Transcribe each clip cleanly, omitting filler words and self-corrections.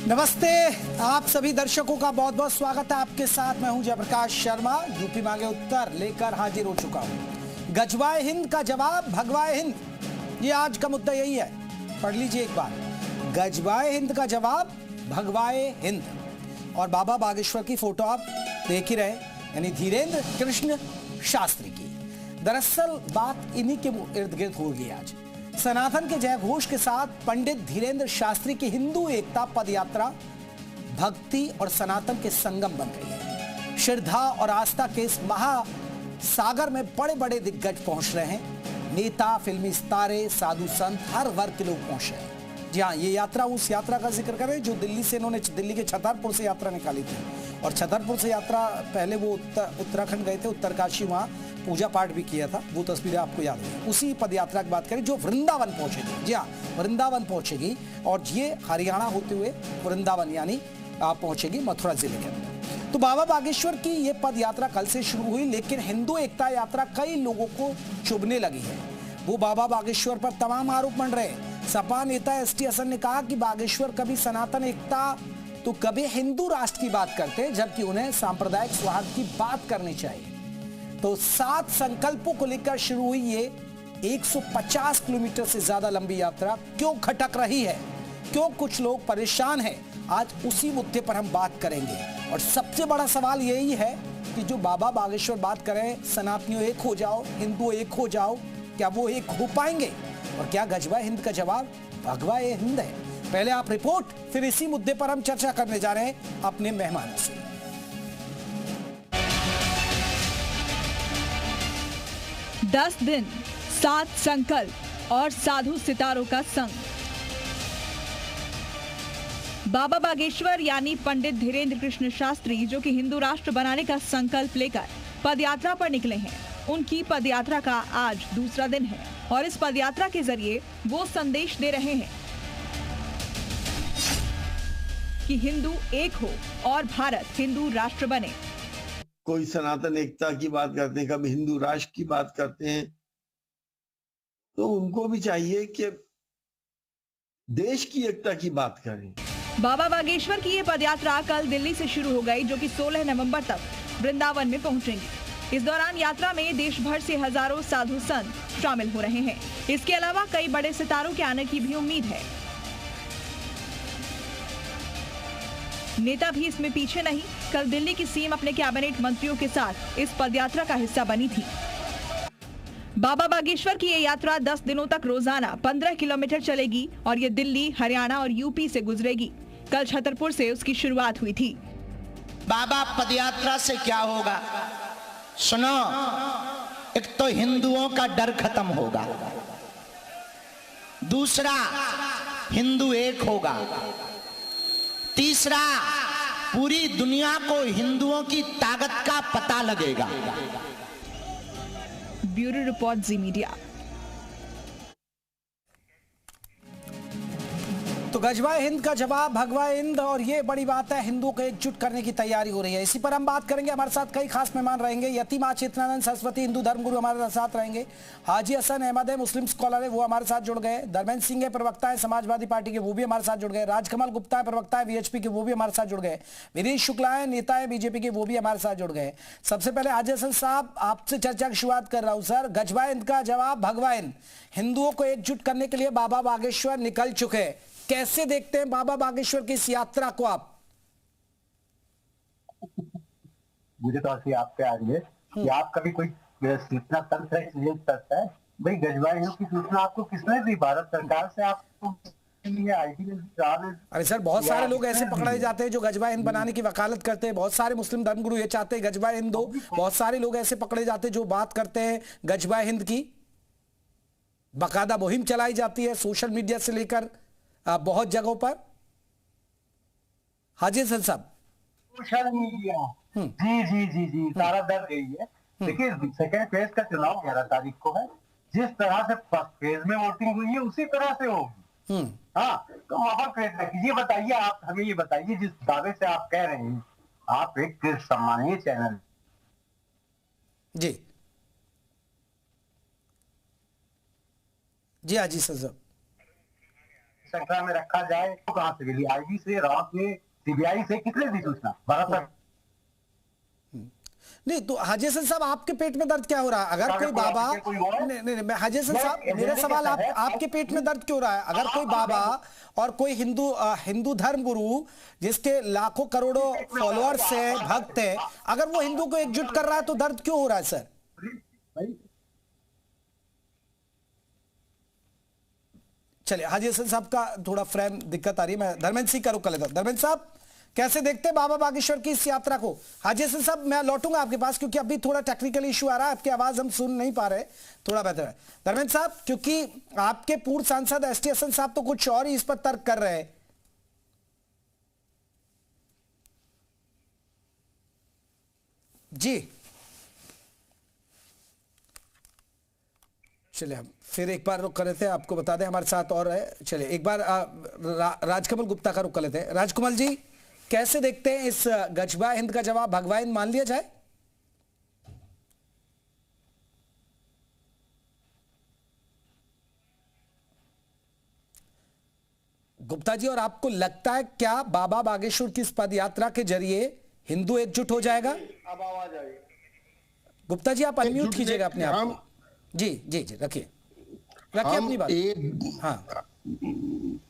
नमस्ते, आप सभी दर्शकों का बहुत बहुत स्वागत है। आपके साथ मैं हूं जयप्रकाश शर्मा। यूपी मांगे उत्तर लेकर हाजिर हो चुका हूं। गजवाए हिंद का जवाब भगवाए हिंद, ये आज का मुद्दा यही है। पढ़ लीजिए एक बार, गजवाए हिंद का जवाब भगवाए हिंद। और बाबा बागेश्वर की फोटो आप देख ही रहे, यानी धीरेन्द्र कृष्ण शास्त्री की। दरअसल बात इन्हीं के इर्द गिर्द हो गई आज। सनातन के जय घोष के साथ पंडित धीरेन्द्र शास्त्री की हिंदू एकता पद यात्रा भक्ति और सनातन के संगम बन गई है। श्रद्धा और आस्था के इस महासागर में बड़े बड़े दिग्गज पहुंच रहे हैं। नेता, फिल्मी सितारे, साधु संत, हर वर्ग के लोग पहुंच रहे हैं। जी हाँ, ये यात्रा उस यात्रा का जिक्र करें जो दिल्ली से इन्होंने दिल्ली के छतरपुर से यात्रा निकाली थी। और छतरपुर से यात्रा पहले वो उत्तराखंड गए थे, उत्तरकाशी, वहां पूजा पाठ भी किया था। वो तस्वीरें आपको याद है। उसी पद यात्रा की बात करें जो वृंदावन पहुंचेगी। जी हाँ, वृंदावन पहुंचेगी और ये हरियाणा होते हुए वृंदावन यानी आप पहुंचेगी मथुरा जिले के अंदर। तो बाबा बागेश्वर की ये पद यात्रा कल से शुरू हुई, लेकिन हिंदू एकता यात्रा कई लोगों को चुभने लगी है। वो बाबा बागेश्वर पर तमाम आरोप बन रहे। सपा नेता एसटी हसन ने कहा कि बागेश्वर कभी सनातन एकता तो कभी हिंदू राष्ट्र की बात करते, जबकि उन्हें सांप्रदायिक सौहार्द की बात करनी चाहिए। तो 7 संकल्पों को लेकर शुरू हुई ये 150 किलोमीटर से ज्यादा लंबी यात्रा क्यों खटक रही है, क्यों कुछ लोग परेशान हैं, आज उसी मुद्दे पर हम बात करेंगे। और सबसे बड़ा सवाल यही है कि जो बाबा बागेश्वर बात करें, सनातनियों एक हो जाओ, हिंदू एक हो जाओ, क्या वो एक हो पाएंगे? और क्या गजवाए हिंद का जवाब भगवाए हिंद है? पहले आप रिपोर्ट, फिर इसी मुद्दे पर हम चर्चा करने जा रहे हैं अपने मेहमानों से। 10 दिन, 7 संकल्प और साधु सितारों का संग। बाबा बागेश्वर यानी पंडित धीरेन्द्र कृष्ण शास्त्री, जो कि हिंदू राष्ट्र बनाने का संकल्प लेकर पदयात्रा पर निकले हैं, उनकी पदयात्रा का आज दूसरा दिन है और इस पदयात्रा के जरिए वो संदेश दे रहे हैं कि हिंदू एक हो और भारत हिंदू राष्ट्र बने। कोई सनातन एकता की बात करते हैं, कभी हिंदू राष्ट्र की बात करते हैं, तो उनको भी चाहिए कि देश की एकता की बात करें। बाबा बागेश्वर की ये पदयात्रा कल दिल्ली से शुरू हो गई, जो कि 16 नवंबर तक वृंदावन में पहुंचेंगी। इस दौरान यात्रा में देश भर से हजारों साधु संत शामिल हो रहे हैं। इसके अलावा कई बड़े सितारों के आने की भी उम्मीद है। नेता भी इसमें पीछे नहीं। कल दिल्ली की सीएम अपने कैबिनेट मंत्रियों के साथ इस पदयात्रा का हिस्सा बनी थी। बाबा बागेश्वर की ये यात्रा 10 दिनों तक रोजाना 15 किलोमीटर चलेगी और ये दिल्ली, हरियाणा और यूपी से गुजरेगी। कल छतरपुर से उसकी शुरुआत हुई थी। बाबा पदयात्रा से क्या होगा सुनो, एक तो हिंदुओं का डर खत्म होगा, दूसरा हिंदू एक होगा, तीसरा पूरी दुनिया को हिंदुओं की ताकत का पता लगेगा। ब्यूरो रिपोर्ट, जी मीडिया। तो गजवाए हिंद का जवाब भगवाए हिंद, और ये बड़ी बात है, हिंदुओं को एकजुट करने की तैयारी हो रही है। इसी पर हम बात करेंगे। हमारे साथ कई खास मेहमान रहेंगे। यतीम चेतनानंद सरस्वती, हिंदू धर्मगुरु, हमारे साथ रहेंगे। हाजी हसन अहमद है, मुस्लिम स्कॉलर है, वो हमारे साथ जुड़ गए। धर्मेंद्र सिंह है, प्रवक्ता है समाजवादी पार्टी के, वो भी हमारे साथ जुड़ गए। राजकमल गुप्ता है, प्रवक्ता है वीएचपी के, वो भी हमारे साथ जुड़ गए। विनीश शुक्ला है, नेता है बीजेपी के, वो भी हमारे साथ जुड़ गए। सबसे पहले हाजी हसन साहब, आपसे चर्चा की शुरुआत कर रहा हूं। सर, गजवाए हिंद का जवाब भगवाए हिंद, हिंदुओं को एकजुट करने के लिए बाबा बागेश्वर निकल चुके हैं। कैसे देखते हैं बाबा बागेश्वर की इस यात्रा को आप? मुझे तो ऐसे आपके आगे कि आप कभी कोई सूचना तंत्र एक्सचेंज करता है, भाई गजवाए हिंद की सूचना आपको किसने दी? भारत सरकार से आपको अरे सर, बहुत सारे लोग ऐसे पकड़े जाते हैं जो गजवाए हिंद बनाने की वकालत करते हैं। बहुत सारे मुस्लिम धर्मगुरु ये चाहते हैं गजवाए हिंद हो। बहुत सारे लोग ऐसे पकड़े जाते हैं जो बात करते हैं गजवाए हिंद की। बाकायदा मुहिम चलाई जाती है सोशल मीडिया से लेकर बहुत जगहों पर। हाजी हसन साहब, सोशल मीडिया, जी जी जी जी, सारा दर गई है। देखिए, सेकेंड फेज का चुनाव 11 तारीख को है। जिस तरह से फर्स्ट फेज में वोटिंग हुई है उसी तरह से होगी। हाँ, तो वहां प्रयत्न कीजिए। बताइए, आप हमें ये बताइए, जिस दावे से आप कह रहे हैं, आप एक सम्मानीय चैनल जी जी हाजी साहब, श्रृंखला में रखा जाए तो कहां से मिली? आईबी से, रावत ने, सीबीआई से किसने दी सूचना? भारत नहीं तो हाजी हसन साहब, आपके पेट में दर्द क्या हो रहा है? अगर कोई बाबा, नहीं नहीं नहीं, हाजी हसन साहब, मेरा सवाल आपके पेट में दर्द क्यों रहा है? अगर कोई बाबा और कोई हिंदू धर्म गुरु जिसके लाखों करोड़ों फॉलोअर्स है, भक्त है, अगर वो हिंदू को एकजुट कर रहा है तो दर्द क्यों हो रहा है सर? चलिए, हाजी हसन साहब का थोड़ा फ्रेम दिक्कत आ रही है। मैं धर्मेंद्र सिंह का रुख कर लेता हूं। धर्मेंद्र साहब, कैसे देखते हैं बाबा बागेश्वर की इस यात्रा को? हाजी हसन साहब, मैं लौटूंगा आपके पास क्योंकि अभी थोड़ा टेक्निकल इशू आ रहा है, आपकी आवाज हम सुन नहीं पा रहे, थोड़ा बेहतर है। धर्मेंद्र साहब, क्योंकि आपके पूर्व सांसद एसटी हसन साहब तो कुछ और ही इस पर तर्क कर रहे हैं। जी चलिए, हम फिर एक बार रुक कर लेते हैं, आपको बता दें हमारे साथ और है। चलिए एक बार राजकमल गुप्ता का रुक कर लेते हैं। राजकमल जी, कैसे देखते हैं इस गजबा हिंद का जवाब भगवा हिंद मान लिया जाए? गुप्ता जी, और आपको लगता है क्या बाबा बागेश्वर की इस पद यात्रा के जरिए हिंदू एकजुट हो जाएगा? अब आवाज आई। गुप्ता जी, आप अनम्यूट कीजिएगा अपने आप को। जी जी जी, रखिए अपनी बात। हाँ,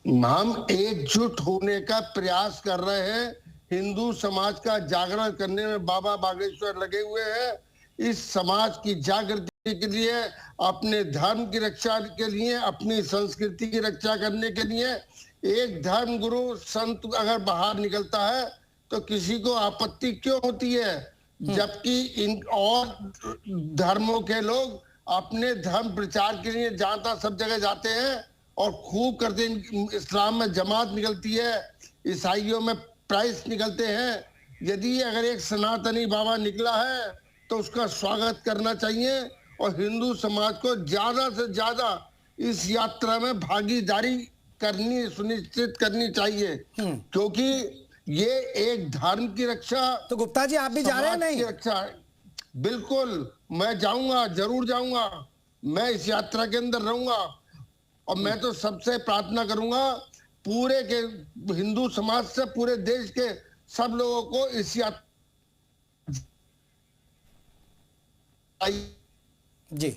हम एकजुट होने का प्रयास कर रहे हैं। हिंदू समाज का जागरण करने में बाबा बागेश्वर लगे हुए हैं। इस समाज की जागृति के लिए, अपने धर्म की रक्षा के लिए, अपनी संस्कृति की रक्षा करने के लिए एक धर्म गुरु संत अगर बाहर निकलता है तो किसी को आपत्ति क्यों होती है? जबकि इन और धर्मों के लोग अपने धर्म प्रचार के लिए जहां तक सब जगह जाते हैं और खूब करते हैं। इस्लाम में जमात निकलती है, ईसाइयों में प्राइस निकलते हैं। यदि अगर एक सनातनी बाबा निकला है तो उसका स्वागत करना चाहिए और हिंदू समाज को ज्यादा से ज्यादा इस यात्रा में भागीदारी करनी सुनिश्चित करनी चाहिए, क्योंकि ये एक धर्म की रक्षा। तो गुप्ता जी, आप भी जा रहे हैं? नहीं, रक्षा बिल्कुल, मैं जाऊंगा, जरूर जाऊंगा। मैं इस यात्रा के अंदर रहूंगा और मैं तो सबसे प्रार्थना करूंगा पूरे के हिंदू समाज से, पूरे देश के सब लोगों को इस यात्रा। जी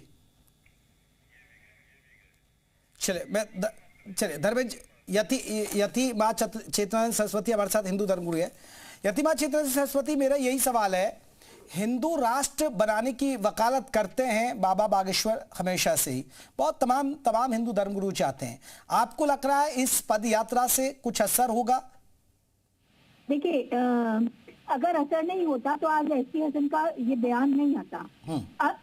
चलिए धर्मेंद्र, यति माँ चेतनानंद सरस्वती हमारे साथ हिंदू धर्मगुरु है। यति माँ चेतनानंद सरस्वती, मेरा यही सवाल है, हिंदू राष्ट्र बनाने की वकालत करते हैं बाबा बागेश्वर हमेशा से ही, बहुत तमाम हिंदू धर्मगुरु चाहते हैं। आपको लग रहा है इस पद यात्रा से कुछ असर होगा? देखिए, अगर असर नहीं होता तो आज एसटी हसन का ये बयान नहीं आता।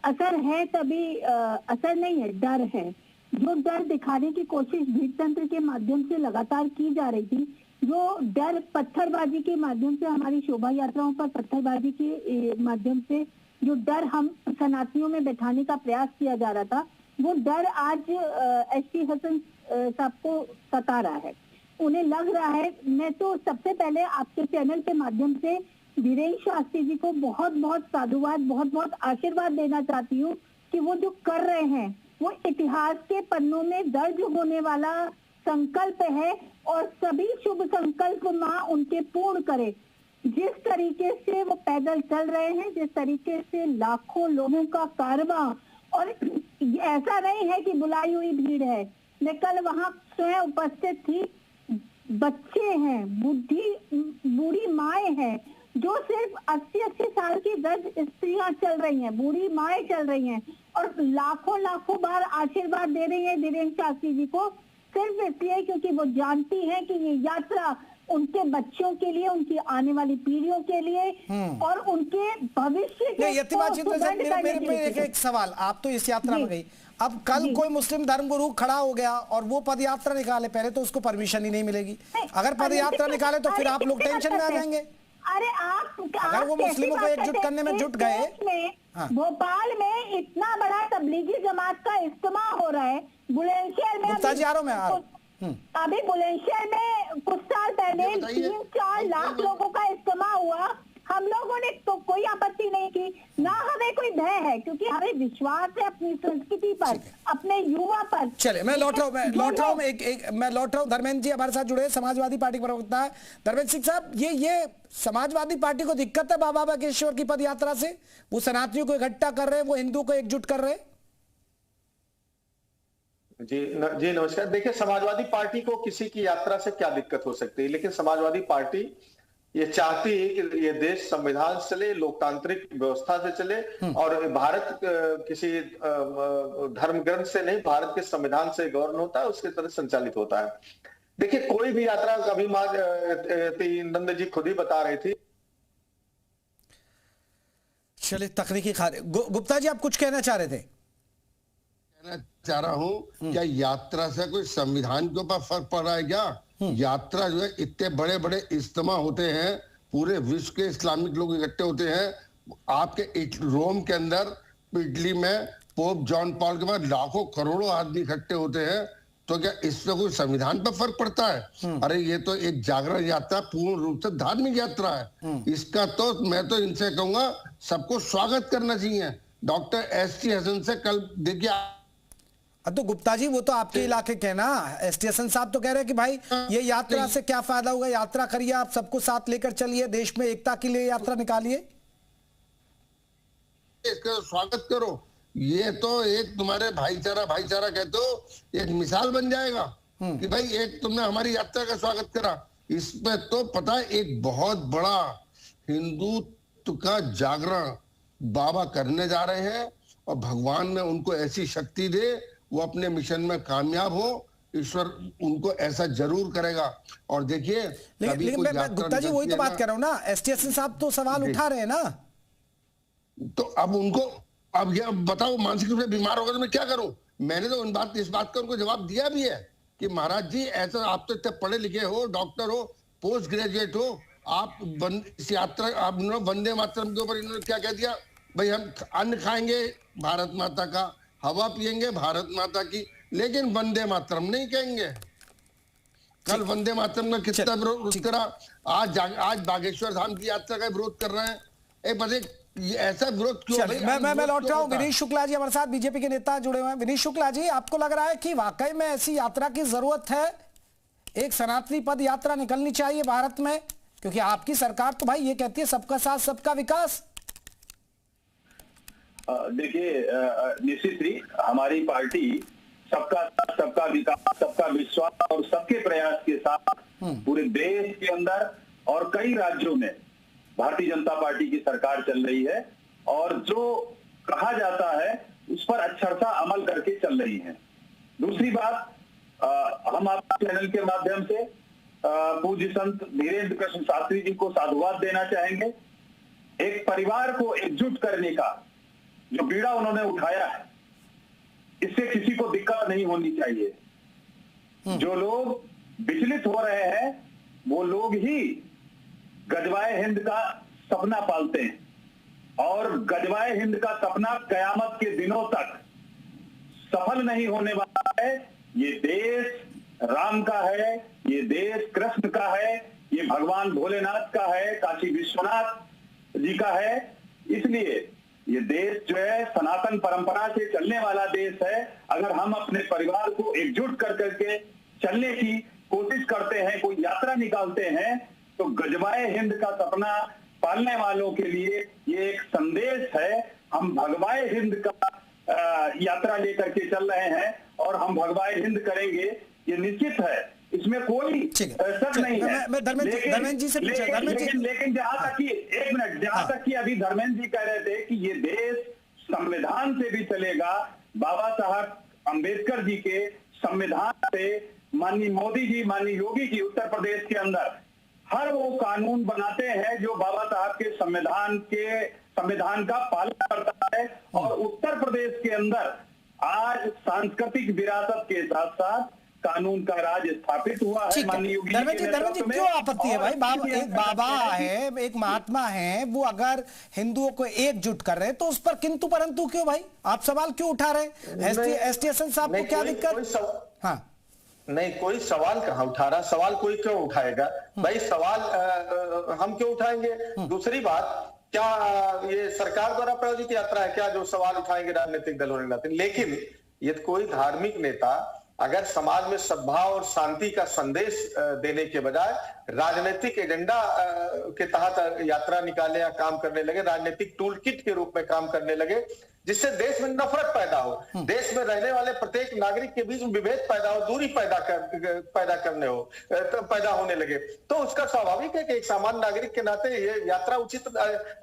असर है तभी, असर नहीं है, डर है। जो डर दिखाने की कोशिश भीड़ तंत्र के माध्यम से लगातार की जा रही थी, जो डर पत्थरबाजी के माध्यम से, हमारी शोभा यात्राओं पर पत्थरबाजी के माध्यम से जो डर हम सनातनियों में बैठाने का प्रयास किया जा रहा था, वो डर आज एसटी हसन साहब को सता रहा है। उन्हें लग रहा है, मैं तो सबसे पहले आपके चैनल के माध्यम से वीरेंद्र शास्त्री जी को बहुत बहुत साधुवाद, बहुत बहुत आशीर्वाद देना चाहती हूँ कि वो जो कर रहे हैं वो इतिहास के पन्नों में दर्ज होने वाला संकल्प है और सभी शुभ संकल्प माँ उनके पूर्ण करे। जिस तरीके से वो पैदल चल रहे हैं, जिस तरीके से लाखों लोगों का कारवां, और ऐसा नहीं है कि बुलाई हुई भीड़ है, मैं कल वहां स्वयं उपस्थित थी। बच्चे हैं, बूढ़ी माएँ हैं, जो सिर्फ 80-80 साल की वृद्ध स्त्रियां चल रही हैं, बूढ़ी माएँ चल रही हैं और लाखों बार आशीर्वाद दे रही है वीरेंद्र शास्त्री जी को, सिर्फ इसलिए क्योंकि वो जानती हैं कि ये यात्रा उनके बच्चों के लिए, उनकी आने वाली पीढ़ियों के लिए और उनके भविष्य के लिए। एक सवाल, आप तो इस यात्रा में गई, अब कल कोई मुस्लिम धर्मगुरु खड़ा हो गया और वो पद यात्रा निकाले, पहले तो उसको परमिशन ही नहीं मिलेगी। अगर पद यात्रा निकाले तो फिर आप लोग टेंशन में आ जाएंगे। अरे आप अगर वो मुस्लिमों को एकजुट करने में जुट गए। भोपाल में इतना बड़ा तबलीगी जमात का इज्तिमा हो रहा है, बुलंदशहर में अभी बुलंदशहर में कुछ साल पहले 3-4 लाख लोगों का इज्तिमा हुआ। हम लोगों ने तो कोई आपत्ति नहीं की, ना हमें कोई भय है, क्योंकि हमें विश्वास है अपनी संस्कृति पर, अपने युवा पर। चले, मैं लौट रहा हूँ मैं लौट रहा हूँ। धर्मेंद्र जी हमारे साथ जुड़े, समाजवादी पार्टी के प्रवक्ता है। धर्मेंद्र सिंह साहब, ये समाजवादी पार्टी को दिक्कत है बाबा बागेश्वर की पद यात्रा से? वो सनातनियों को इकट्ठा कर रहे हैं, वो हिंदुओं को एकजुट कर रहे हैं। जी नमस्कार। देखिए, समाजवादी पार्टी को किसी की यात्रा से क्या दिक्कत हो सकती है, लेकिन समाजवादी पार्टी ये चाहती है कि ये देश संविधान से चले, लोकतांत्रिक व्यवस्था से चले, और भारत किसी धर्म ग्रंथ से नहीं, भारत के संविधान से गवर्न होता है, उसके तरह संचालित होता है। देखिए, कोई भी यात्रा, अभी नंद जी खुद ही बता रही थी। चलिए, तकनीकी गुप्ता जी आप कुछ कहना चाह रहे थे? कहना चाह रहा हूँ, क्या यात्रा से कोई संविधान के ऊपर फर्क पड़ रहा है क्या? यात्रा जो है, इतने बड़े बड़े इज्तिमा होते हैं, पूरे विश्व के इस्लामिक लोग इकट्ठे होते हैं। आपके रोम के अंदर, इटली में पोप जॉन पॉल के बाद लाखों करोड़ों आदमी इकट्ठे होते हैं, तो क्या इससे कोई संविधान पर फर्क पड़ता है? अरे ये तो एक जागरण यात्रा, पूर्ण रूप से धार्मिक यात्रा है। इसका तो मैं तो इनसे कहूंगा सबको स्वागत करना चाहिए। Doctor ST. हसन से कल देखिए, तो गुप्ता जी वो तो आपके इलाके के ना, एस.टी. हसन साहब तो कह रहे हैं कि भाई ये यात्रा से क्या फायदा होगा, यात्रा करिए, आप सबको साथ लेकर चलिए, देश में एकता के लिए यात्रा निकालिए, इसका स्वागत करो। ये तो एक तुम्हारे भाईचारा कहते हो, एक मिसाल बन जाएगा कि भाई एक तुमने हमारी यात्रा का स्वागत करा। इसमें तो पता है, एक बहुत बड़ा हिंदुत्व का जागरण बाबा करने जा रहे हैं, और भगवान में उनको ऐसी शक्ति दे, वो अपने मिशन में कामयाब हो, ईश्वर उनको ऐसा जरूर करेगा। और देखिए, लेकिन मैं गुप्ता जी वही तो बात कर रहा हूँ ना, एस.टी. हसन साहब तो सवाल उठा रहे हैं ना, तो अब उनको, अब ये बताओ, मानसिक रूप से बीमार होगा तो मैं क्या करूं? मैंने तो इस बात का उनको जवाब दिया भी है कि महाराज जी, ऐसा आप तो इतने पढ़े लिखे हो, डॉक्टर हो, पोस्ट ग्रेजुएट हो, आप इस यात्रा, आप वंदे मातरम के ऊपर इन्होंने क्या कह दिया, भाई हम अन्न खाएंगे भारत माता का, हवा पिएंगे भारत माता की, लेकिन वंदे मातरम नहीं कहेंगे। कल वंदे मातरम का कितना विरोध करा, आज बागेश्वर धाम की यात्रा का विरोध कर रहे हैं। एक बात, ये ऐसा विरोध क्यों? मैं लौट रहा हूँ। विनीश शुक्ला जी हमारे साथ, बीजेपी के नेता जुड़े हुए हैं। विनीश शुक्ला जी, आपको लग रहा है कि वाकई में ऐसी यात्रा की जरूरत है, एक सनातनी पद यात्रा निकलनी चाहिए भारत में? क्योंकि आपकी सरकार तो भाई ये कहती है सबका साथ सबका विकास। देखिए, निश्चित ही हमारी पार्टी सबका साथ सबका विकास, सबका विश्वास और सबके प्रयास के साथ पूरे देश के अंदर और कई राज्यों में भारतीय जनता पार्टी की सरकार चल रही है, और जो कहा जाता है उस पर अक्षरशः अमल करके चल रही है। दूसरी बात, हम आपके चैनल के माध्यम से पूज्य संत धीरेन्द्र कृष्ण शास्त्री जी को साधुवाद देना चाहेंगे। एक परिवार को एकजुट करने का जो बीड़ा उन्होंने उठाया है, इससे किसी को दिक्कत नहीं होनी चाहिए। जो लोग विचलित हो रहे हैं, वो लोग ही गजवाए हिंद का सपना पालते हैं, और गजवाए हिंद का सपना कयामत के दिनों तक सफल नहीं होने वाला है। ये देश राम का है, ये देश कृष्ण का है, ये भगवान भोलेनाथ का है, काशी विश्वनाथ जी का है। इसलिए ये देश जो है सनातन परंपरा से चलने वाला देश है। अगर हम अपने परिवार को एकजुट कर करके चलने की कोशिश करते हैं, कोई यात्रा निकालते हैं, तो गजवाए हिंद का सपना पालने वालों के लिए ये एक संदेश है। हम भगवाए हिंद का यात्रा लेकर के चल रहे हैं, और हम भगवाए हिंद करेंगे, ये निश्चित है, इसमें कोई शक नहीं है। लेकिन जहां तक कि, एक मिनट, जहां तक कि अभी धर्मेंद्र जी कह रहे थे कि ये देश संविधान से भी चलेगा, बाबा साहब अंबेडकर जी के संविधान से माननीय मोदी जी, माननीय योगी जी उत्तर प्रदेश के अंदर हर वो कानून बनाते हैं जो बाबा साहब के संविधान का पालन करता है, और उत्तर प्रदेश के अंदर आज सांस्कृतिक विरासत के साथ साथ कानून का राज स्थापित हुआ है। माननीय योगी जी क्यों आपत्ति है भाई? एक बाबा है, एक महात्मा है, वो अगर हिंदुओं को एकजुट कर रहे हैं तो उस पर किंतु परंतु क्यों भाई? आप सवाल क्यों उठा रहे हैं? एस.टी. हसन साहब को क्या दिक्कत? हाँ, नहीं, कोई सवाल कहाँ उठा रहा, सवाल कोई क्यों उठाएगा भाई, सवाल हम क्यों उठाएंगे। दूसरी बात, क्या ये सरकार द्वारा प्रायोजित यात्रा है क्या जो सवाल उठाएंगे राजनीतिक दलों ने नाते। लेकिन ये कोई धार्मिक नेता अगर समाज में सद्भाव और शांति का संदेश देने के बजाय राजनीतिक एजेंडा के तहत यात्रा निकाले या काम करने लगे, राजनीतिक टूल किट के रूप में काम करने लगे, जिससे देश में नफरत पैदा हो, देश में रहने वाले प्रत्येक नागरिक के बीच विभेद पैदा हो, दूरी पैदा होने लगे, तो उसका स्वाभाविक है कि एक सामान्य नागरिक के नाते ये यात्रा उचित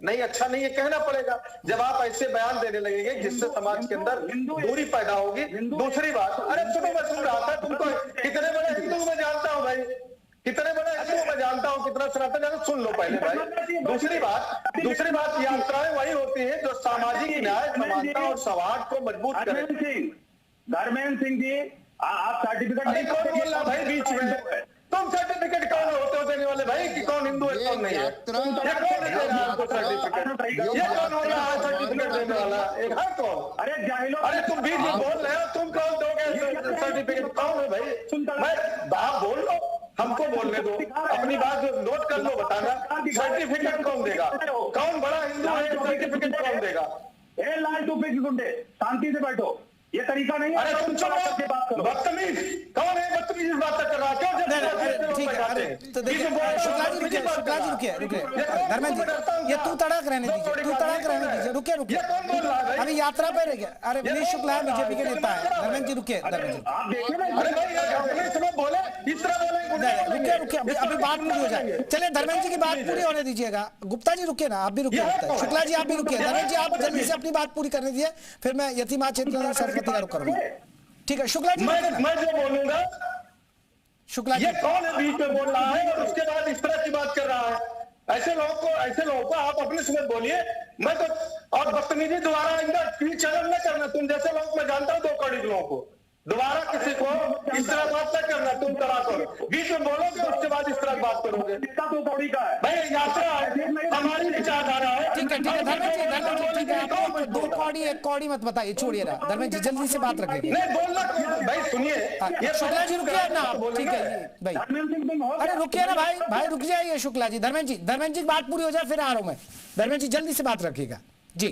नहीं, अच्छा नहीं, ये कहना पड़ेगा। जब आप ऐसे बयान देने लगेंगे जिससे समाज के अंदर दूरी पैदा होगी। दूसरी बात, अरे सुनो, मैं सुन रहा था, तुमको कितने बड़े हिंदू मैं जानता हूँ भाई, कितने बड़े हिंदू मैं जानता हूँ, कितना सनातन, सुन लो पहले भाई। दूसरी बात, यात्राएं वही होती है जो सामाजिक न्याय, समानता और सौहार्द को मजबूत करे। धर्मेंद्र सिंह जी, आप सर्टिफिकेट कौन बोल रहा भाई बीच में, तुम सर्टिफिकेट कौन होते हो देने वाले भाई, कि कौन हिंदू है कौन नहीं है, ये कौन दे रहा है आपको सर्टिफिकेट, ये कौन हो रहा है सर्टिफिकेट देने वाला, एक है कौन। अरे जाहिलो, अरे तुम बीच में बोल रहे हो, तुम कौन दोगे सर्टिफिकेट, कौन है भाई, आप बोल लो, हमको बोलने दो, अपनी बात नोट कर लो, बताना सर्टिफिकेट कौन देगा, कौन बड़ा हिंदू है, सर्टिफिकेट कौन देगा। ए लाल टोपी के गुंडे, शांति से बैठो, ये तरीका नहीं है। अरे तुम चलो, बदतमीज कौन है, बदतमीज बात कर रहा है क्यों। ठीक है, अरे तो देखिए शुक्ला जी रुकिए, धर्मेंद्र जी ये तू तड़क रहने दीजिए, रुकिए, अभी यात्रा पे रह गया। अरे विनीत शुक्ला बीजेपी के नेता है, धर्मेंद्र जी रुकिए, रुकिए, अभी बात पूरी हो जाए, चलिए धर्मेंद्र जी की बात पूरी होने दीजिएगा। गुप्ता जी रुकिए ना, आप भी रुकिए, शुक्ला जी आप भी रुकिए, धर्मेंद्र जी आप जल्दी से अपनी बात पूरी करने दीजिए, फिर मैं यतीमा क्षेत्र सरस्वती का रुख करूंगा। ठीक है शुक्ला जी, मैं जो बोलूंगा, शुक्ला जी ये कौन है बीच में बोल रहा है और उसके बाद इस तरह की बात कर रहा है। ऐसे लोगों को आप अपने समय बोलिए, मैं तो, और बदतमीजी दोबारा इनका चलन न करना, तुम जैसे लोग मैं जानता हूँ 2 करोड़ लोगों को, दोबारा किसी को इस तरह बात न करना, तुम करा करो, बीच में बोलोगे उसके बाद इस तरह बात करोगे, इसका 2 कौड़ी का है भाई, यात्रा है, हमारी विचारधारा है। ठीक है धर्मेंद्र जी, ठीक है, आप 2 कौड़ी 1 कौड़ी मत बताइए, छोड़िए ना धर्मेंद्र जी, जल्दी से बात रखेंगे। नहीं बोलना भाई, सुनिए, ये शुक्ला जी रुकिए ना, ठीक है भाई, अरे रुकिए ना भाई रुक जाइए शुक्ला जी। धर्मेंद्र जी बात पूरी हो जाए फिर आ रहा हूं मैं, धर्मेंद्र जी जल्दी से बात रखिएगा जी।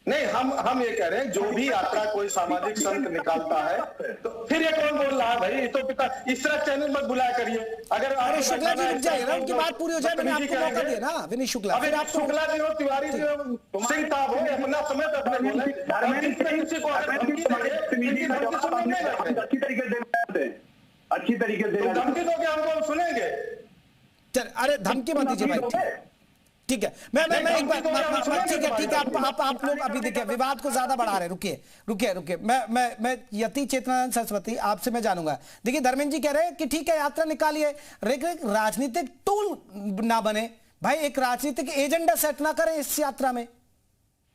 नहीं, हम ये कह रहे हैं, जो भी यात्रा कोई सामाजिक संत निकालता है, तो फिर ये कौन बोल रहा है भाई, ये तो पिता इस तरह चैनल मत बुलाया करिए। अगर अरे शुक्ला जी रुक जाइए ना, उनकी बात पूरी हो जाए, मैंने आपको मौका दिया ना विनीत शुक्ला, अभी आप शुक्ला जी हो, तिवारी जी हो, सिंह साहब हो, अपना समय पे अपने बोले, अच्छी तरीके से धमकी दोगे हमको, सुनेंगे। चल अरे धमकी मत दीजिए भाई, ठीक है, मैं एक बार, ठीक है, आप लोग अभी देखिए विवाद को ज्यादा बढ़ा रहे हैं, रुकिए, मैं यति चेतनानंद सरस्वती आपसे मैं जानूंगा। देखिए धर्मेंद्र जी कह रहे हैं कि ठीक है यात्रा निकालिए, राजनीतिक टूल ना बने भाई, एक राजनीतिक एजेंडा सेट ना करें इस यात्रा में।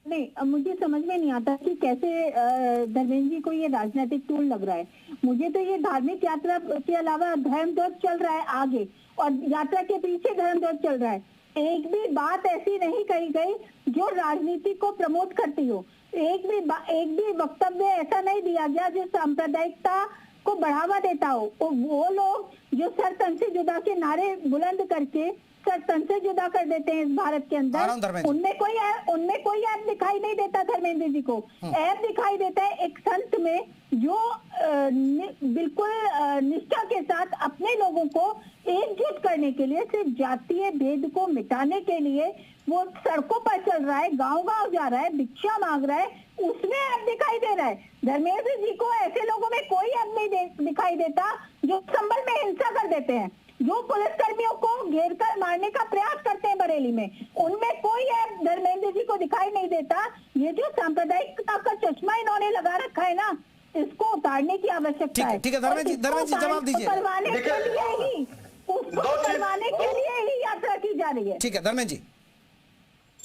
नहीं, मुझे समझ में नहीं आता कि कैसे धर्मेंद्र जी को ये राजनीतिक टूल लग रहा है। मुझे तो ये धार्मिक यात्रा के अलावा धर्म ध्वज चल रहा है आगे, और यात्रा के पीछे धर्म ध्वज चल रहा है। एक भी बात ऐसी नहीं कही गई जो राजनीति को प्रमोट करती हो, एक भी वक्तव्य ऐसा नहीं दिया गया जो सांप्रदायिकता को बढ़ावा देता हो। वो लोग जो सर तन से जुदा के नारे बुलंद करके सर तन से जुदा कर देते हैं इस भारत के अंदर, उनमें कोई ऐप दिखाई नहीं देता धर्मेंद्र जी को। ऐप दिखाई देता है एक संत में जो बिल्कुल निष्ठा के साथ अपने लोगों को एकजुट करने के लिए, सिर्फ जातीय भेद को मिटाने के लिए वो सड़कों पर चल रहा है, गांव-गांव जा रहा है, भिक्षा मांग रहा है, उसमें ऐप दिखाई दे रहा है। धर्मेंद्र जी को ऐसे लोगों में कोई ऐप नहीं दिखाई देता जो संभल में हिंसा कर देते हैं, जो पुलिसकर्मियों को घेर कर मारने का प्रयास करते हैं बरेली में, उनमें कोई ऐप धर्मेंद्र जी को दिखाई नहीं देता। ये जो सांप्रदायिकता का चश्मा इन्होंने लगा रखा है ना, इसको उतारने की आवश्यकता है। ठीक है धर्मेंद्र जी जवाब दीजिए। उसको करवाने के लिए ही यात्रा की जा रही है। ठीक है धर्मेंद्र जी,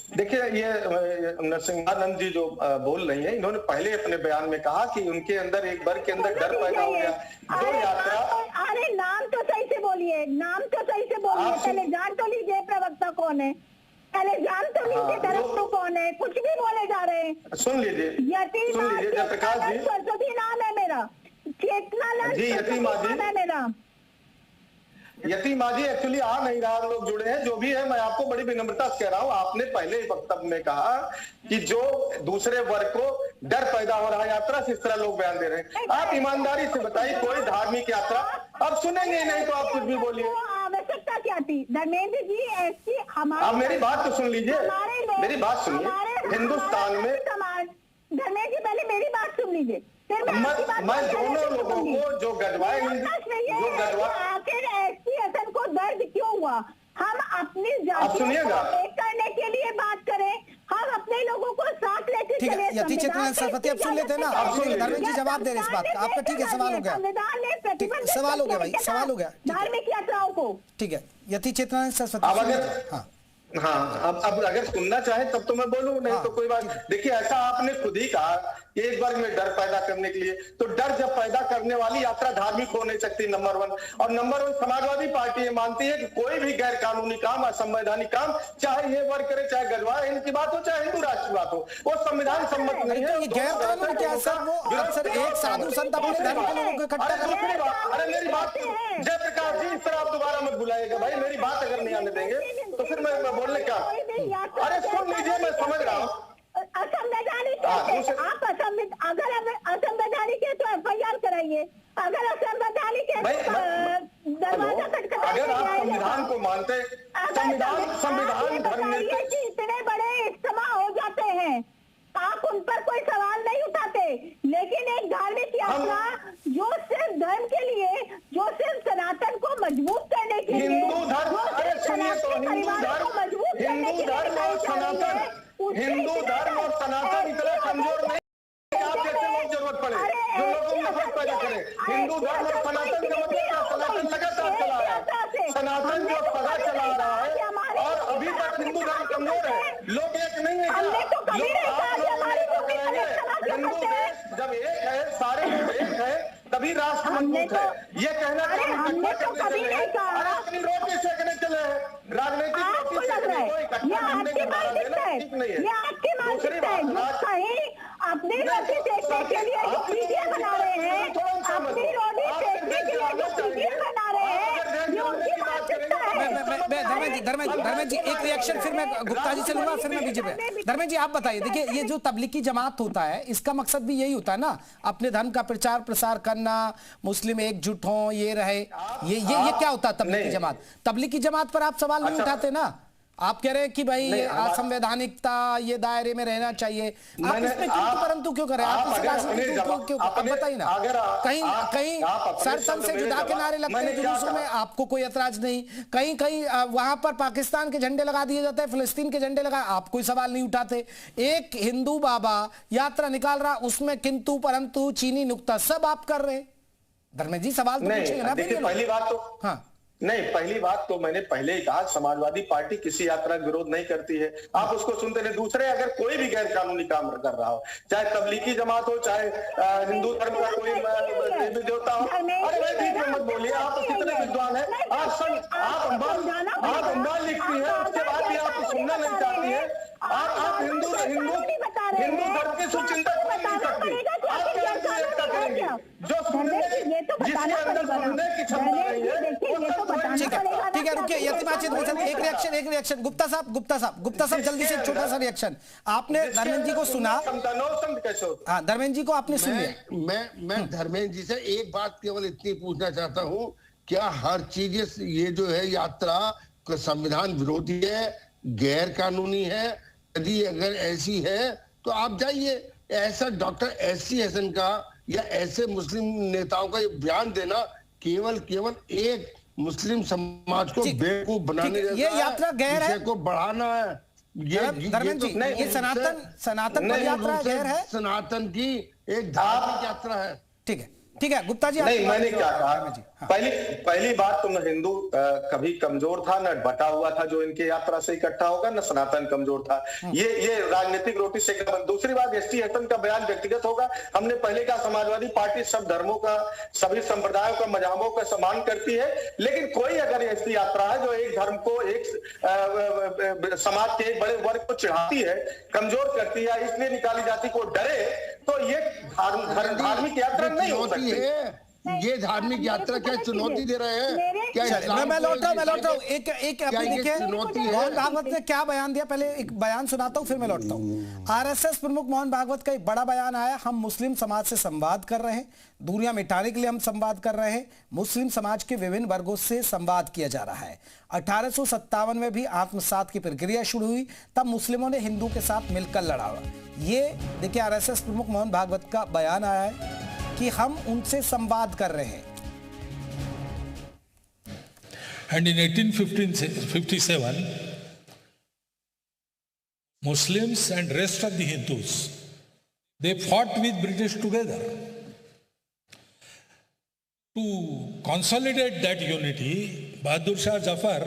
देखिए ये नरसिंहानंद जी जो बोल रही हैं, इन्होंने पहले अपने बयान में कहा कि उनके अंदर एक वर्ग के अंदर डर पैदा हो गया। जो यात्रा, अरे नाम तो सही से बोलिए, पहले जान तो लीजिए प्रवक्ता कौन है, पहले जान तो लीजिए धर्मगुरु कौन है, कुछ भी बोले जा रहे हैं। सुन लीजिए जयप्रकाश जी, सरस्वती नाम है मेरा, चेतना जी यतीम जी, मेरा यतीम माजी एक्चुअली आ नहीं रहा, लोग जुड़े हैं, जो भी है मैं आपको बड़ी विनम्रता से कह रहा हूं, आपने पहले ही वक्तव्य में कहा कि जो दूसरे वर्ग को डर पैदा हो रहा है यात्रा से, इस तरह लोग बयान दे रहे हैं। आप ईमानदारी से बताइए, कोई धार्मिक यात्रा अब सुनेंगे नहीं तो आप कुछ भी बोलिए। आवश्यकता क्या थी धर्मेंद्र जी? ऐसी हमारे, आप मेरी बात तो सुन लीजिए, मेरी बात सुनिए। हिंदुस्तान में धर्मेंद्र जी पहले मेरी बात सुन लीजिए, मैं दोनों लोगों को जो गजवाए आखिर एसटी हसन को दर्द क्यों हुआ? हम अपनी जाति को एक करने के लिए बात करें, हम अपने लोगों को साथ लेके ठीक है यति चेतन सरस्वती, आप सुन लेते हैं ना, धर्मेंद्र जी जवाब दे रहे इस बात का, आपका ठीक है, सवाल हो गया, सवाल हो गया भाई, सवाल हो गया धार्मिक यात्राओं को। ठीक है यति चेतन सरस्वती। हाँ अब अगर सुनना चाहे तब तो मैं बोलूं, नहीं तो कोई बात। देखिए ऐसा आपने खुद ही कहा कि एक वर्ग में डर पैदा करने के लिए, तो डर जब पैदा करने वाली यात्रा धार्मिक हो नहीं सकती, नंबर 1। और नंबर 2 समाजवादी पार्टी ये मानती है कि कोई भी गैर कानूनी काम, असंवैधानिक काम, चाहे ये वर्ग करे, चाहे गजवाए हिंद की बात हो, चाहे हिंदू राष्ट्र की बात हो, वो संविधान सम्मत नहीं है। गैर कानूनी क्या सर? वो अक्सर एक साधु संत अपने धर्म के लोगों को इकट्ठा दूसरी बात, अरे मेरी बात जयप्रकाश जी, इस तरह आप दोबारा मत बुलाइएगा भाई, मेरी बात अगर नहीं आने देंगे तो फिर मैं बोलने क्या? अरे सुन लीजिए, मैं समझ रहा हूँ। असंवैधानिक आप अगर असंवैधानिक है तो FIR कराइए, अगर असंवैधानिक है दरवाजा खटखटाइए। अगर आप संविधान को मानते, संविधान धर्मनिरपेक्ष, इतने बड़े इज्तिमा हो जाते हैं, आप उन पर कोई सवाल नहीं उठाते, लेकिन एक धार्मिक यात्रा जो सिर्फ धर्म के लिए, जो सिर्फ सनातन को मजबूत करने के लिए, हिंदू धर्म, अरे सुनिए तो हिंदू धर्म और सनातन, हिंदू धर्म और सनातन इतना कमजोर नहीं, आप जैसे लोग जरूरत पड़े जो लोगों में नफरत पैदा करें। हिंदू धर्म और सनातन का मतलब सनातन लगातार चला रहा है, सनातन जो सदा चला रहा है, और अभी तक हिंदू धर्म कमजोर है, लोग एक नहीं है। हिंदू देश जब एक है, सारे लोग एक है, तभी राष्ट्र मजबूत है। ये कहना अपनी रोटी सेकने चले हैं, राजनीतिक रोटी सेकने को इकट्ठा करने के बारे में ठीक नहीं है। दूसरी बात, अपनी रोटी सेकने के लिए जो वीडियो बना रहे हैं, अपनी रोटी सेकने के लिए जो वीडियो बना रहे हैं, ये उनकी मानसिकता है। धर्मेंद्र जी एक रिएक्शन फिर मैं गुप्ता जी से लूंगा, फिर मैं बीजेपी। धर्मेंद्र जी आप बताइए, देखिए ये जो तबलीगी जमात होता है, इसका मकसद भी यही होता है ना, अपने धर्म का प्रचार प्रसार करना, मुस्लिम एकजुट हो, ये रहे, ये क्या होता है तबलीगी जमात? तबलीगी जमात पर आप सवाल नहीं उठाते ना, आप कह रहे हैं कि भाई असंवैधानिकता ये दायरे में रहना चाहिए, आप इसमें परंतु क्यों करें? आप बताइए ना, कहीं सरतन से जुदा के नारे लगते हैं जुलूसों में, आपको कोई ऐतराज नहीं, कहीं वहां पर पाकिस्तान के झंडे लगा दिए जाते हैं, फिलिस्तीन के झंडे लगा, आप कोई सवाल नहीं उठाते। एक हिंदू बाबा यात्रा निकाल रहा, उसमें किंतु परंतु चीनी नुक्ता सब आप कर रहे हैं। धर्मेंद्र जी सवाल तो पूछेंगे ना। पहली बात तो हाँ नहीं, पहली बात तो मैंने पहले ही कहा, समाजवादी पार्टी किसी यात्रा का विरोध नहीं करती है, आप उसको सुनते नहीं। दूसरे, अगर कोई भी गैर कानूनी काम कर रहा हो, चाहे तबलीगी जमात हो, चाहे हिंदू धर्म का कोई देवी देवता हो, अरे भाई बीच में मत बोलिए, आप कितने विद्वान हैं, आप अम्बाल लिखती है, उसके बाद भी आप सुनना नहीं चाहती है। आप हिंदू धर्म के सुचिंतक नहीं लिख सकती, आप क्या एकता करेंगे? जो सुनने जिसके अंदर सुनने की क्षमता नहीं है। ठीक है रुकिए, एक रिएक्शन गुप्ता साहब जल्दी से छोटा सा रिएक्शन। आपने धर्मेंद्र जी को सुना, हाँ धर्मेंद्र जी को आपने सुन लिया। मैं धर्मेंद्र जी से एक बात केवल इतनी पूछना चाहता हूँ, क्या हर चीज ये जो है यात्रा संविधान विरोधी है, गैर कानूनी है? यदि अगर ऐसी है तो आप जाइए। ऐसा डॉक्टर SC हसन का या ऐसे मुस्लिम नेताओं का ये बयान देना केवल एक मुस्लिम समाज को बेवकूफ बनाने जैसा, ये यात्रा गैर है, को बढ़ाना है। धर्मेंद्र जी ये सनातन यात्रा गैर है, सनातन की एक धार्मिक यात्रा है। ठीक है गुप्ता जी। नहीं, मैंने क्या कहा, पहली बात तो न हिंदू कभी कमजोर था, न बटा हुआ था जो इनके यात्रा से इकट्ठा होगा, न सनातन कमजोर था, ये राजनीतिक रोटी से। दूसरी बात, ST हसन का बयान व्यक्तिगत होगा। हमने पहले कहा समाजवादी पार्टी सब धर्मों का, सभी संप्रदायों का, मजहबों का सम्मान करती है, लेकिन कोई अगर ऐसी यात्रा है जो एक धर्म को, एक समाज के एक बड़े वर्ग को चिढ़ाती है, कमजोर करती है, इसलिए निकाली जाती, को डरे तो ये धार्मिक यात्रा नहीं हो सकती है। ये धार्मिक यात्रा क्या चुनौती दे रहे हैं? क्या मैं लौट रहा हूँ एक अभी देखिए मोहन भागवत ने क्या बयान दिया, पहले एक बयान सुनाता हूँ फिर मैं लौटता हूँ। आरएसएस प्रमुख मोहन भागवत का एक बड़ा बयान आया, हम मुस्लिम समाज से संवाद कर रहे हैं, दूरियां मिटाने के लिए हम संवाद कर रहे हैं, मुस्लिम समाज के विभिन्न वर्गों से संवाद किया जा रहा है। 1857 में भी आत्मसात की प्रक्रिया शुरू हुई, तब मुस्लिमों ने हिंदू के साथ मिलकर लड़ा। ये देखिए आरएसएस प्रमुख मोहन भागवत का बयान आया है कि हम उनसे संवाद कर रहे हैं। And in 1857, Muslims and rest of the Hindus, they fought with British together. To consolidate that unity, Bahadur Shah Zafar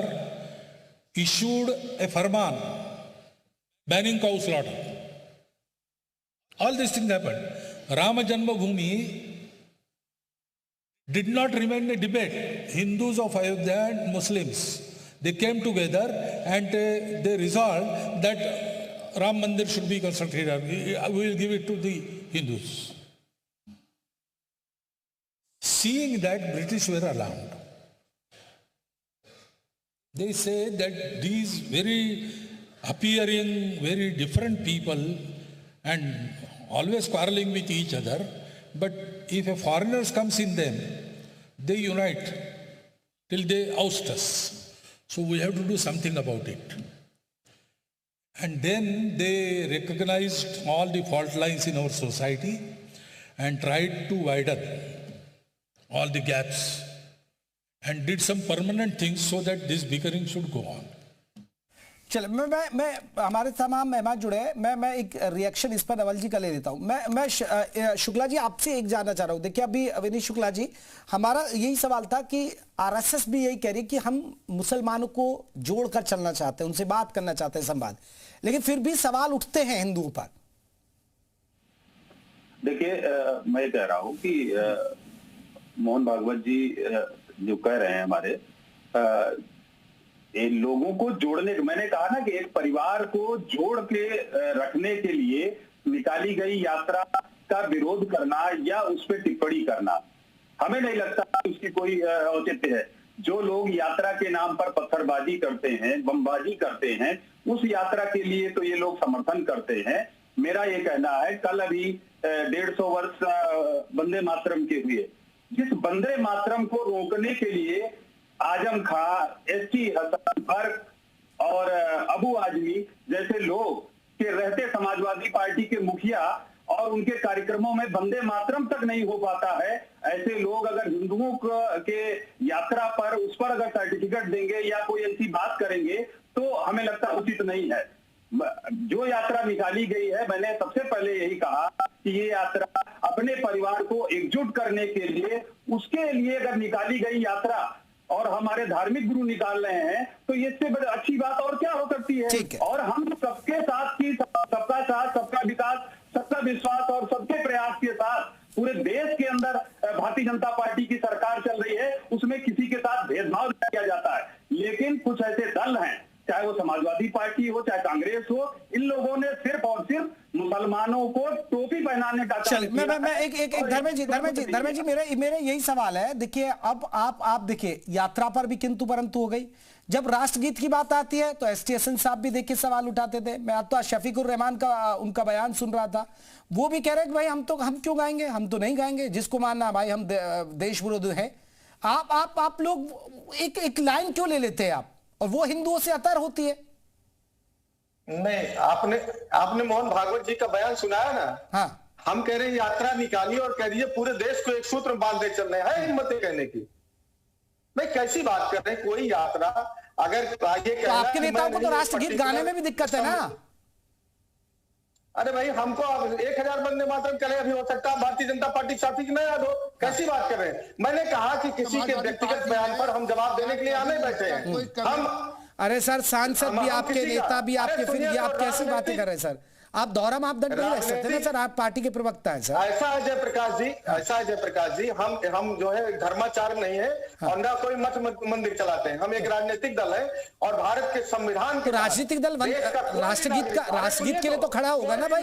issued a farman banning cow slaughter. All these things happened. Rama Janmabhoomi did not remain a debate. Hindus of Ayodhya and Muslims, they came together and they resolved that Ram Mandir should be constructed. We will give it to the Hindus. Seeing that, British were alarmed. They say that these very appearing, very different people and always quarreling with each other, but if a foreigner comes in them, they unite till they oust us. So we have to do something about it. And then they recognized all the fault lines in our society and tried to widen all the gaps and did some permanent things so that this bickering should go on. चलो मैं हमारे तमाम मेहमान जुड़े हैं, मैं एक reaction इस पर नवल जी का ले लेता हूं। मैं शुक्ला जी आपसे एक जानना चाह रहा हूं। देखिए अभी विनीत शुक्ला जी, हमारा यही सवाल था कि आरएसएस भी यही कह रही है कि हम मुसलमानों को जोड़कर चलना चाहते हैं, उनसे बात करना चाहते हैं, संवाद, लेकिन फिर भी सवाल उठते हैं हिंदुओं पर। देखिए मैं कह रहा हूं कि मोहन भागवत जी जो कह रहे हैं हमारे लोगों को जोड़ने, मैंने कहा ना कि एक परिवार को जोड़ के रखने के लिए निकाली गई यात्रा का विरोध करना या उस पर टिप्पणी करना, हमें नहीं लगता कि उसकी कोई औचित्य है। जो लोग यात्रा के नाम पर पत्थरबाजी करते हैं, बमबाजी करते हैं, उस यात्रा के लिए तो ये लोग समर्थन करते हैं। मेरा ये कहना है, कल अभी 150 वर्ष वंदे मातरम के हुए, जिस वंदे मातरम को रोकने के लिए आजम खां, एसटी हसन फर्क और अबू आजमी जैसे लोग के रहते समाजवादी पार्टी के मुखिया और उनके कार्यक्रमों में वंदे मातरम तक नहीं हो पाता है, ऐसे लोग अगर हिंदुओं के यात्रा पर उस पर अगर सर्टिफिकेट देंगे या कोई ऐसी बात करेंगे तो हमें लगता उचित नहीं है। जो यात्रा निकाली गई है, मैंने सबसे पहले यही कहा कि ये यात्रा अपने परिवार को एकजुट करने के लिए, उसके लिए अगर निकाली गई यात्रा और हमारे धार्मिक गुरु निकाल रहे हैं तो इससे बड़ी अच्छी बात और क्या हो सकती है। और हम सबके साथ की, सबका साथ, सबका विकास, सबका विश्वास और सबके प्रयास के साथ पूरे देश के अंदर भारतीय जनता पार्टी की सरकार चल रही है, उसमें किसी के साथ भेदभाव किया जाता है। लेकिन कुछ ऐसे दल हैं, चाहे वो समाजवादी पार्टी हो, चाहे कांग्रेस हो, इन लोगों ने सिर्फ और सिर्फ मुसलमानों को टोपी पहनाने का काम किया। मैं एक धर्मेंद्र जी मेरे यही सवाल है। देखिए अब आप देखिए यात्रा पर भी किंतु परंतु हो गई। जब राष्ट्रगीत की बात आती है तो एसटी हसन साहब भी देखिए सवाल उठाते थे। मैं तो शफीकुर रहमान का उनका बयान सुन रहा था, वो भी कह रहे कि भाई हम क्यों गाएंगे, हम तो नहीं गाएंगे, जिसको मानना भाई हम देश विरोधी हैं। आप लोग एक लाइन क्यों ले लेते हैं आप, और वो हिंदुओं से अतर होती है? नहीं, आपने मोहन भागवत जी का बयान सुनाया ना। हाँ, हम कह रहे हैं यात्रा निकालिए और कह रही है पूरे देश को एक सूत्र में बांधे चल रहे हैं, हिम्मत कहने की। भाई कैसी बात कर रहे हैं? कोई यात्रा अगर ये तो आपके नेताओं को तो राष्ट्रगीत गाने में भी दिक्कत है ना। अरे भाई हमको 1000 वंदे मातरम करे अभी हो सकता है भारतीय जनता पार्टी साथी की न याद हो। कैसी बात कर रहे हैं? मैंने कहा कि किसी के व्यक्तिगत बयान पर हम जवाब देने के लिए आने बैठे हैं। हम अरे सर, सांसद भी आपके, नेता भी आपके, फिर ये आप कैसी बातें कर रहे हैं सर? आप दोहरा मापदंड नहीं रख सकते ना सर, आप पार्टी के प्रवक्ता हैं सर। ऐसा है जयप्रकाश जी, हम जो है धर्माचार नहीं है और ना कोई मठ मंदिर चलाते हैं। हम एक राजनीतिक दल है और भारत के संविधान के राजनीतिक दल राष्ट्रगीत के लिए तो खड़ा होगा ना भाई।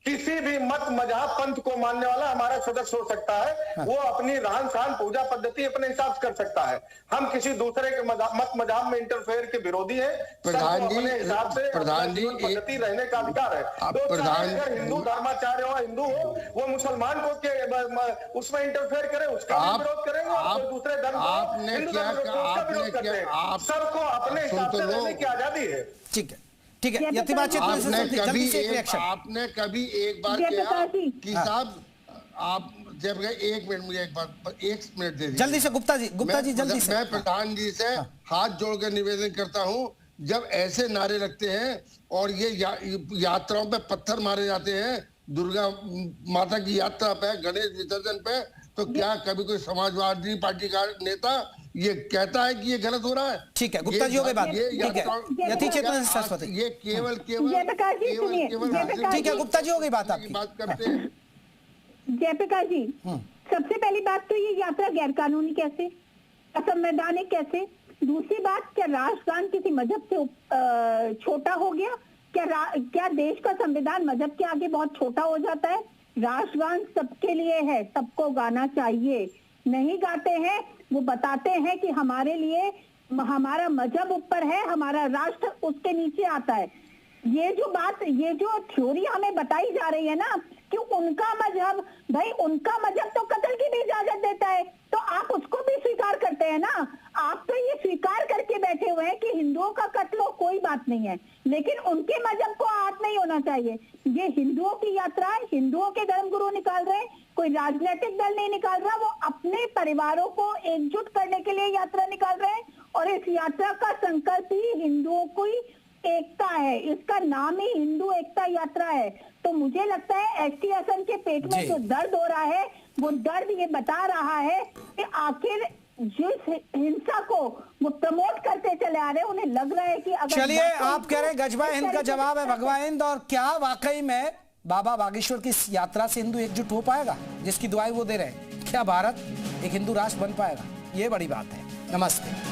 किसी भी मत मजहब पंथ को मानने वाला हमारा सदस्य हो सकता है। वो अपनी रहन सहन पूजा पद्धति अपने हिसाब से कर सकता है। हम किसी दूसरे के मत मजहब में इंटरफेयर के विरोधी हैं। प्रधान जी, अपने हिसाब से प्रधान जी, पद्धति रहने का अधिकार है। तो प्रधान अगर हिंदू धर्माचार्य हो, हिंदू हो, वो मुसलमान को उसमें इंटरफेयर करे, उसका भी विरोध करेंगे। और दूसरे धर्म सबको अपने हिसाब से रहने की आजादी है। ठीक है, ठीक है। यतिमा चितवन से आपने कभी एक बार किया कि साहब आप जब गए, 1 मिनट मुझे 1 मिनट दे दीजिए जल्दी से। गुप्ता जी जल्दी से। मैं प्रधान जी से हाथ जोड़कर निवेदन करता हूं, जब ऐसे नारे लगते हैं और ये यात्राओं पे पत्थर मारे जाते हैं, दुर्गा माता की यात्रा पे, गणेश विसर्जन पे, तो क्या कभी कोई समाजवादी पार्टी का नेता ये कहता है कि ये गलत हो रहा है? ठीक है, गुप्ता जी हो गई बात। ठीक है, यति चेतन सरस्वती, ये केवल ठीक है, गुप्ता जी हो गई बात आपकी। बात करते हैं जयप्रकाश जी, सबसे पहली बात तो ये यात्रा गैर कानूनी कैसे, असंवैधानिक कैसे? दूसरी बात, क्या राष्ट्रगान किसी मजहब से छोटा हो गया? क्या देश का संविधान मजहब के आगे बहुत छोटा हो जाता है? राष्ट्रगान सबके लिए है, सबको गाना चाहिए। नहीं गाते हैं, वो बताते हैं कि हमारे लिए हमारा मजहब ऊपर है, हमारा राष्ट्र उसके नीचे आता है। ये जो थ्योरी हमें बताई जा रही है ना कि उनका मजहब, भाई उनका मजहब तो कत्ल की भी इजाजत देता है, तो आप उसको भी स्वीकार करते हैं ना। आप तो ये स्वीकार करके बैठे हुए हैं कि हिंदुओं का कत्ल हो, कोई बात नहीं है, लेकिन उनके मजहब को हाथ नहीं होना चाहिए। ये हिंदुओं की यात्रा है, हिंदुओं के धर्मगुरु निकाल रहे हैं, कोई राजनीतिक दल नहीं निकाल रहा। वो अपने परिवारों को एकजुट करने के लिए यात्रा निकाल रहे हैं, और इस यात्रा का संकल्प ही हिंदुओं की एकता है। इसका नाम ही हिंदू एकता यात्रा है। तो मुझे लगता है एसटी हसन के पेट में जो दर्द हो रहा है, वो दर्द ये बता रहा है कि आखिर जिस हिंसा को वो प्रमोट करते चले आ रहे हैं, उन्हें लग रहा है कि अगर चलिए, आप कह रहे हैं गजवा हिंद का जवाब है भगवा हिंद, और क्या वाकई में बाबा बागेश्वर की यात्रा से हिंदू एकजुट हो पाएगा, जिसकी दुआई वो दे रहे हैं? क्या भारत एक हिंदू राष्ट्र बन पाएगा? ये बड़ी बात है। नमस्ते।